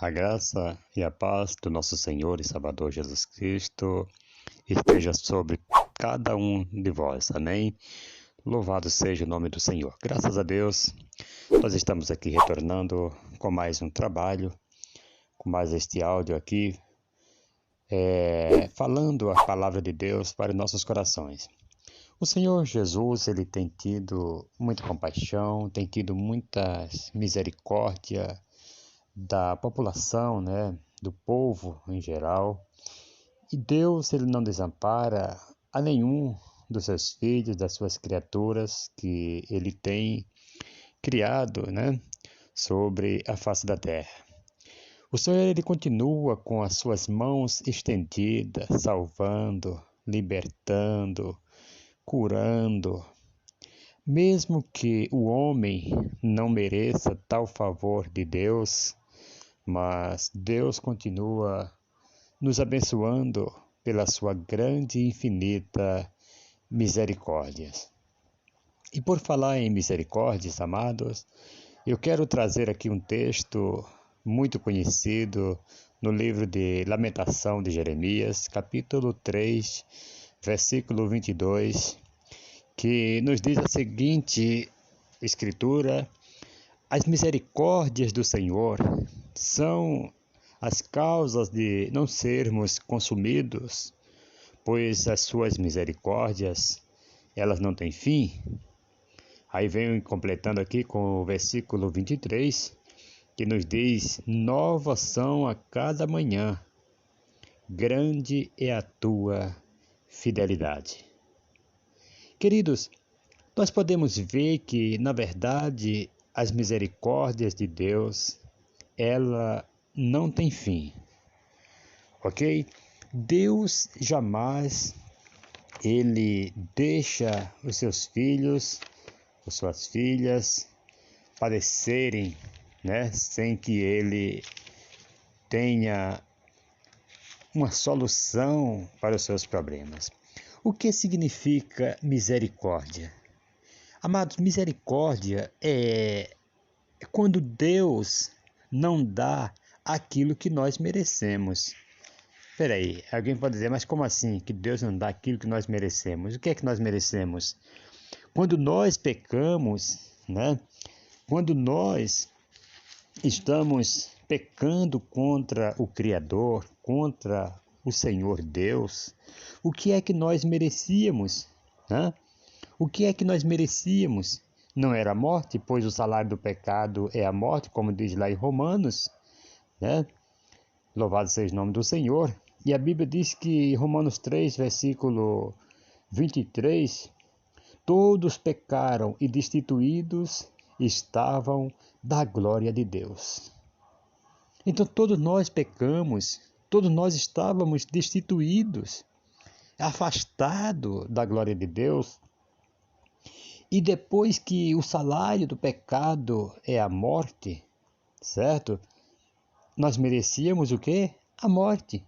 A graça e a paz do nosso Senhor e Salvador Jesus Cristo esteja sobre cada um de vós. Amém? Louvado seja o nome do Senhor. Graças a Deus, nós estamos aqui retornando com mais um trabalho, com mais este áudio aqui, falando a palavra de Deus para os nossos corações. O Senhor Jesus, ele tem tido muita compaixão, tem tido muita misericórdia da população, né, do povo em geral. E Deus, ele não desampara a nenhum dos seus filhos, das suas criaturas que ele tem criado, né, sobre a face da terra. O Senhor, ele continua com as suas mãos estendidas, salvando, libertando, curando. Mesmo que o homem não mereça tal favor de Deus, mas Deus continua nos abençoando pela sua grande e infinita misericórdia. E por falar em misericórdias, amados, eu quero trazer aqui um texto muito conhecido no livro de Lamentação de Jeremias, capítulo 3, versículo 22, que nos diz a seguinte escritura: as misericórdias do Senhor são as causas de não sermos consumidos, pois as suas misericórdias, elas não têm fim. Aí vem completando aqui com o versículo 23, que nos diz: novas são a cada manhã, grande é a tua fidelidade. Queridos, nós podemos ver que, na verdade, as misericórdias de Deus, ela não tem fim, ok? Deus jamais, ele deixa os seus filhos, as suas filhas, padecerem, né, sem que ele tenha uma solução para os seus problemas. O que significa misericórdia? Amados, misericórdia é quando Deus não dá aquilo que nós merecemos. Espera aí, alguém pode dizer, mas como assim que Deus não dá aquilo que nós merecemos? O que é que nós merecemos? Quando nós pecamos, né? Quando nós estamos pecando contra o Criador, contra o Senhor Deus, o que é que nós merecíamos, né? O que é que nós merecíamos? Não era a morte, pois o salário do pecado é a morte, como diz lá em Romanos, né? Louvado seja o nome do Senhor. E a Bíblia diz que, Romanos 3, versículo 23, todos pecaram e destituídos estavam da glória de Deus. Então todos nós pecamos, todos nós estávamos destituídos, afastados da glória de Deus. E depois que o salário do pecado é a morte, certo? Nós merecíamos o quê? A morte.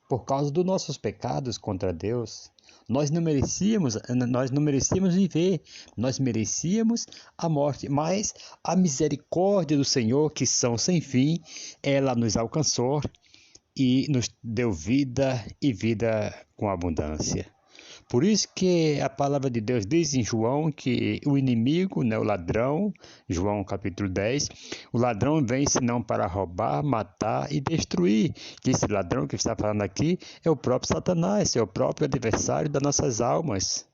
Por causa dos nossos pecados contra Deus. Nós não merecíamos viver, nós merecíamos a morte. Mas a misericórdia do Senhor, que são sem fim, ela nos alcançou e nos deu vida e vida com abundância. Por isso que a palavra de Deus diz em João que o inimigo, né, o ladrão, João capítulo 10, o ladrão vem senão para roubar, matar e destruir. Que esse ladrão que está falando aqui é o próprio Satanás, é o próprio adversário das nossas almas.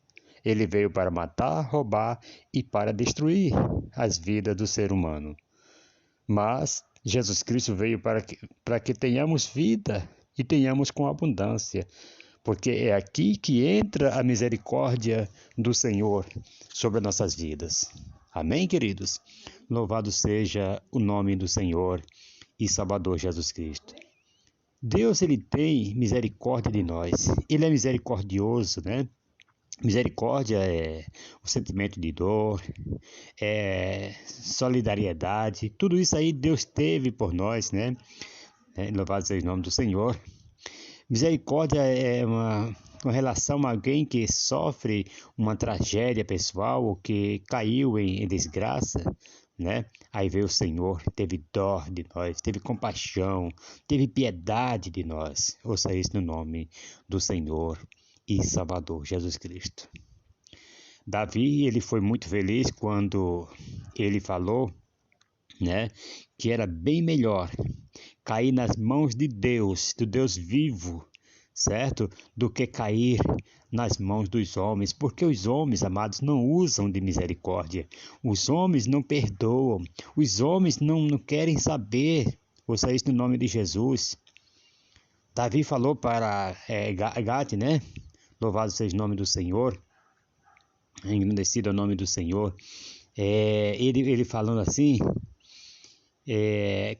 Ele veio para matar, roubar e para destruir as vidas do ser humano. Mas Jesus Cristo veio para que tenhamos vida e tenhamos com abundância. Porque é aqui que entra a misericórdia do Senhor sobre as nossas vidas. Amém, queridos? Louvado seja o nome do Senhor e Salvador Jesus Cristo. Deus, ele tem misericórdia de nós. Ele é misericordioso, né? Misericórdia é o sentimento de dor, é solidariedade. Tudo isso aí Deus teve por nós, né? Louvado seja o nome do Senhor. Misericórdia é uma relação a alguém que sofre uma tragédia pessoal ou que caiu em desgraça, né? Aí veio o Senhor, teve dó de nós, teve compaixão, teve piedade de nós. Ouça isso no nome do Senhor e Salvador Jesus Cristo. Davi, ele foi muito feliz quando ele falou, né, que era bem melhor cair nas mãos de Deus, do Deus vivo, certo? Do que cair nas mãos dos homens, porque os homens, amados, não usam de misericórdia, os homens não perdoam, os homens não querem saber. Ouça isso no nome de Jesus. Davi falou para Gade, né? Louvado seja o nome do Senhor, engrandecido é o nome do Senhor. Ele falando assim,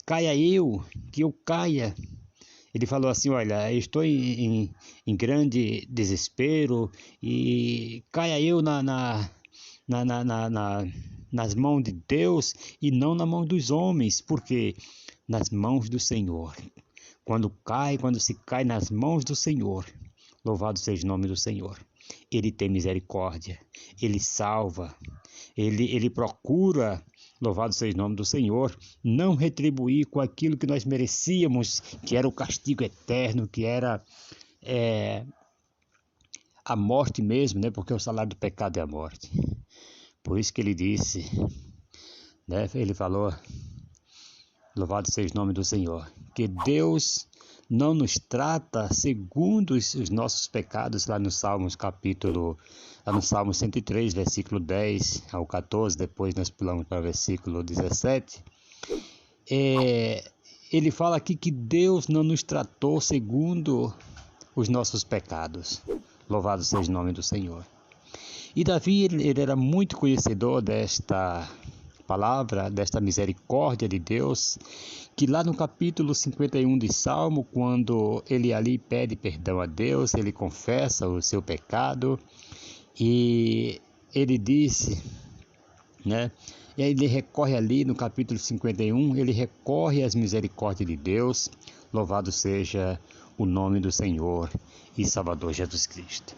caia eu, que eu caia. Ele falou assim, olha, eu estou em grande desespero e caia eu nas mãos de Deus e não na mão dos homens, porque nas mãos do Senhor. Quando se cai nas mãos do Senhor, louvado seja o nome do Senhor. Ele tem misericórdia, ele salva, ele procura, louvado seja o nome do Senhor, não retribuir com aquilo que nós merecíamos, que era o castigo eterno, que era a morte mesmo, né? Porque o salário do pecado é a morte. Por isso que ele disse, né? Ele falou, louvado seja o nome do Senhor, que Deus não nos trata segundo os nossos pecados, lá no Salmo 103, versículo 10 ao 14, depois nós pulamos para o versículo 17. Ele fala aqui que Deus não nos tratou segundo os nossos pecados. Louvado seja o nome do Senhor. E Davi, ele era muito conhecedor desta palavra, desta misericórdia de Deus, que lá no capítulo 51 de Salmo, quando ele ali pede perdão a Deus, ele confessa o seu pecado e ele disse, né? E aí ele recorre ali no capítulo 51, ele recorre às misericórdias de Deus, louvado seja o nome do Senhor e Salvador Jesus Cristo.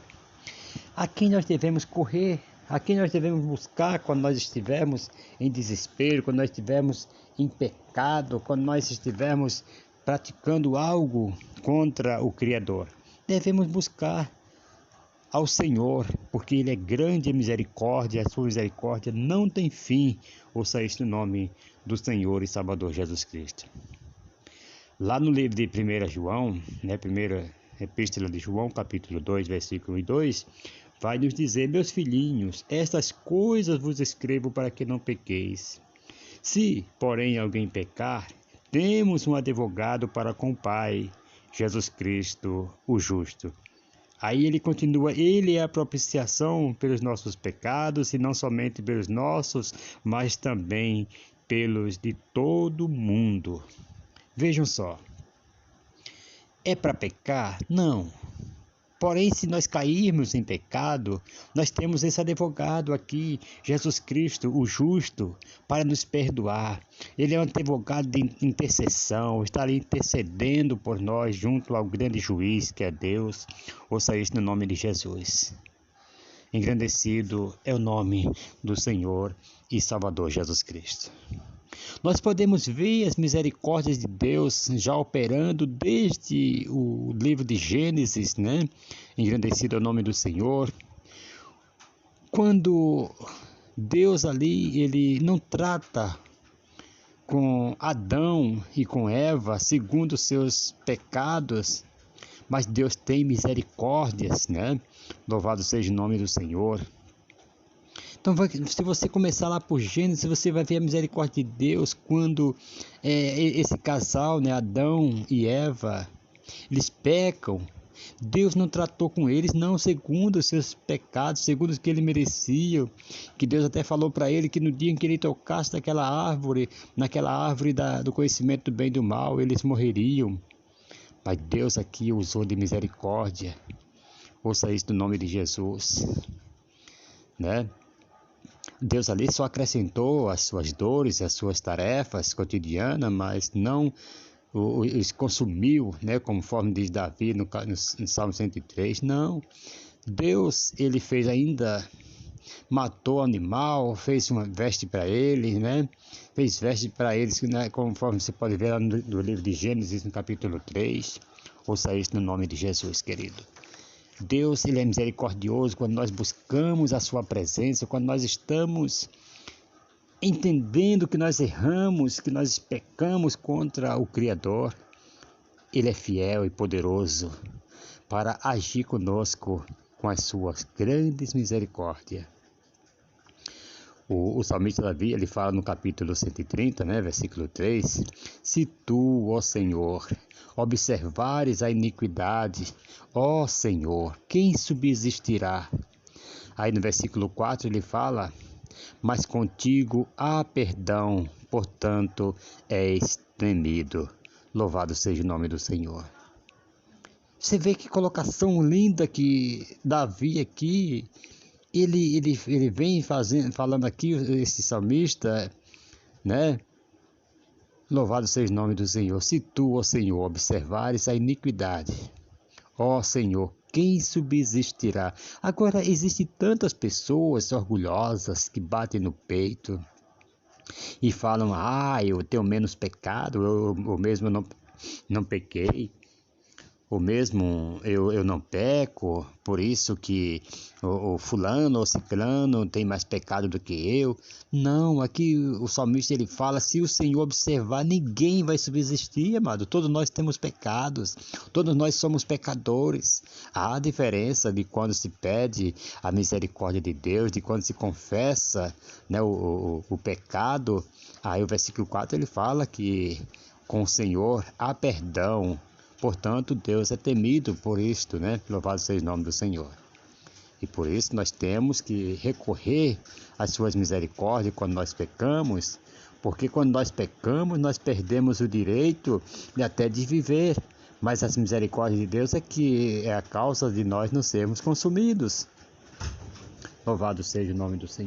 A quem nós devemos correr, a quem nós devemos buscar quando nós estivermos em desespero, quando nós estivermos em pecado, quando nós estivermos praticando algo contra o Criador. Devemos buscar ao Senhor, porque Ele é grande em misericórdia, a sua misericórdia não tem fim. Ouça isso no nome do Senhor e Salvador Jesus Cristo. Lá no livro de 1 João, né, primeira epístola de João, capítulo 2, versículo 2, vai nos dizer, meus filhinhos, estas coisas vos escrevo para que não pequeis. Se, porém, alguém pecar, temos um advogado para com o Pai, Jesus Cristo, o justo. Aí ele continua, ele é a propiciação pelos nossos pecados, e não somente pelos nossos, mas também pelos de todo mundo. Vejam só, é para pecar? Não. Porém, se nós cairmos em pecado, nós temos esse advogado aqui, Jesus Cristo, o justo, para nos perdoar. Ele é um advogado de intercessão, está ali intercedendo por nós junto ao grande juiz que é Deus. Ouça isso no nome de Jesus. Engrandecido é o nome do Senhor e Salvador Jesus Cristo. Nós podemos ver as misericórdias de Deus já operando desde o livro de Gênesis, né? Engrandecido é o nome do Senhor. Quando Deus ali, ele não trata com Adão e com Eva segundo os seus pecados, mas Deus tem misericórdias, né? Louvado seja o nome do Senhor. Então, se você começar lá por Gênesis, você vai ver a misericórdia de Deus quando esse casal, né, Adão e Eva, eles pecam. Deus não tratou com eles, não segundo os seus pecados, segundo os que ele merecia. Que Deus até falou para ele que no dia em que ele tocasse naquela árvore do conhecimento do bem e do mal, eles morreriam. Mas Deus aqui usou de misericórdia. Ouça isso no nome de Jesus, né? Deus ali só acrescentou as suas dores, as suas tarefas cotidianas, mas não os consumiu, né, conforme diz Davi no Salmo 103. Não, Deus, ele fez ainda matou o animal, fez uma veste para eles, né? Fez veste para eles, né? Conforme você pode ver lá no livro de Gênesis, no capítulo 3. Ouça isso no nome de Jesus, querido. Deus, ele é misericordioso quando nós buscamos a sua presença, quando nós estamos entendendo que nós erramos, que nós pecamos contra o Criador. Ele é fiel e poderoso para agir conosco com as suas grandes misericórdias. O salmista Davi, ele fala no capítulo 130, né, versículo 3, se tu, ó Senhor, observares a iniquidade, ó Senhor, quem subsistirá? Aí no versículo 4 ele fala, mas contigo há perdão, portanto és temido. Louvado seja o nome do Senhor. Você vê que colocação linda que Davi aqui, ele vem falando aqui, esse salmista, né? Louvado seja o nome do Senhor. Se tu, ó Senhor, observares a iniquidade, ó Senhor, quem subsistirá? Agora, existem tantas pessoas orgulhosas que batem no peito e falam, eu tenho menos pecado, eu mesmo não pequei. Ou mesmo eu não peco, por isso que o fulano ou ciclano tem mais pecado do que eu. Não, aqui o salmista ele fala, se o Senhor observar, ninguém vai subsistir, amado. Todos nós temos pecados, todos nós somos pecadores. Há diferença de quando se pede a misericórdia de Deus, de quando se confessa, né, o pecado. Aí o versículo 4 ele fala que com o Senhor há perdão. Portanto, Deus é temido por isto, né? Louvado seja o nome do Senhor. E por isso nós temos que recorrer às suas misericórdias quando nós pecamos, porque quando nós pecamos, nós perdemos o direito até de viver. Mas as misericórdias de Deus é que é a causa de nós não sermos consumidos. Louvado seja o nome do Senhor.